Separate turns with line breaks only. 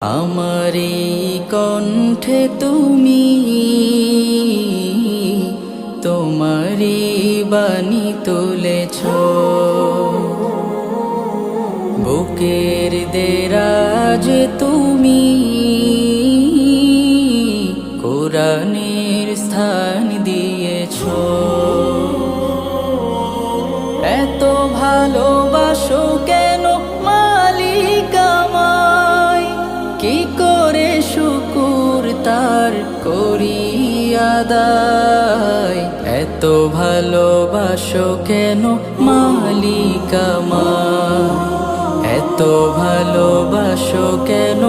আমারি কণ্ঠে তুমি তোমারি বাণী তুলেছ, বুকের দেরাজ তুমি কোরআনের স্থান দিয়েছ। এত ভালোবাসো কেন মালিক আমায়, কি করে শুকুর তার করি আদায়। এত ভালোবাসো কেন মালিক আমায়, এত ভালোবাসো কেন